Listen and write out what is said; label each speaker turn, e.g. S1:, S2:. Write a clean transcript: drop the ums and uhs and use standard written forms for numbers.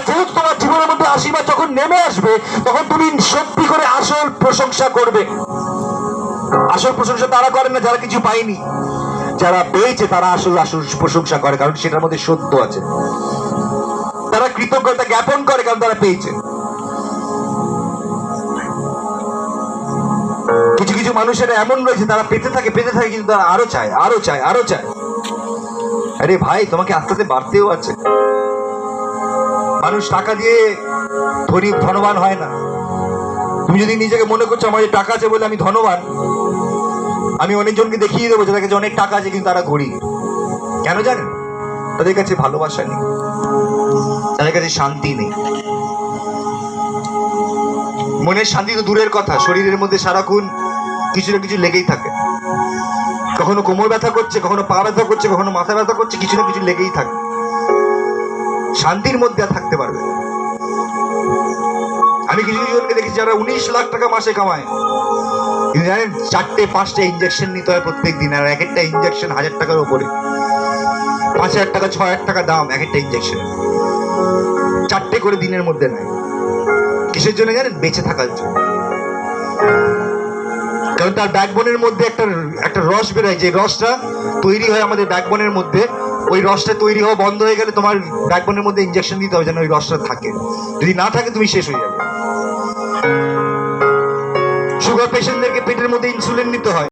S1: যেহেতু তোমার জীবনের মধ্যে আশীর্বাদ যখন নেমে আসবে, তখন তুমি সত্যি করে আসল প্রশংসা করবে। আসল প্রশংসা তারা করে না যারা কিছু পায়নি, যারা পেয়েছে তারা আসল আসল প্রশংসা করে, কারণ সেটার মধ্যে সত্য আছে। তারা কৃতজ্ঞতা জ্ঞাপন করে কারণ তারা পেয়েছে। কিছু কিছু মানুষের এমন রয়েছে, তারা পেতে থাকে কিন্তু তারা আরো চায়, আরো চায়, আরো চায়। আরে ভাই, তোমাকে আস্তে আস্তে বাড়তেও আছে। মানুষ টাকা দিয়ে ধনবান হয় না। তুমি যদি নিজেকে মনে করছো আমার টাকা আছে বলে আমি ধনবান, আমি অনেকজনকে দেখিয়ে দেবো যাদের কাছে অনেক টাকা আছে কিন্তু তারা গরিব। কেন জানেন? তাদের কাছে ভালোবাসা নেই, তাদের কাছে শান্তি নেই। মনের শান্তি তো দূরের কথা, শরীরের মধ্যে সারাক্ষণ কিছু না কিছু লেগেই থাকে। কখনো কোমর ব্যথা করছে, কখনো পা ব্যথা করছে, কখনো মাথা ব্যথা করছে, কিছু না কিছু লেগেই থাকে। শান্তির মধ্যে আর থাকতে পারবে। আমি কিছু জনকে দেখেছি যারা 19 লাখ টাকা মাসে কামায়, কিন্তু জানেন 4-5টা ইঞ্জেকশন নিতে হয় প্রত্যেক দিন, আর এক একটা ইঞ্জেকশন 1000 টাকার উপরে, 5000 টাকা 6000 টাকা দাম এক একটা ইঞ্জেকশন। 4টে করে দিনের মধ্যে নেয়। কিসের জন্য জানেন? বেঁচে থাকার জন্য। কারণ তার ব্যাকবোনের মধ্যে একটা রস বেরোয়, যে রসটা তৈরি হয় আমাদের ব্যাকবোনের মধ্যে। ওই রসটা তৈরি হওয়া বন্ধ হয়ে গেলে তোমার ব্যাকবোনের মধ্যে ইঞ্জেকশন দিতে হবে যেন ওই রসটা থাকে। যদি না থাকে তুমি শেষ হয়ে যাবে। সুগার পেশেন্টদেরকে পেটের মধ্যে ইনসুলিন নিতে হয়।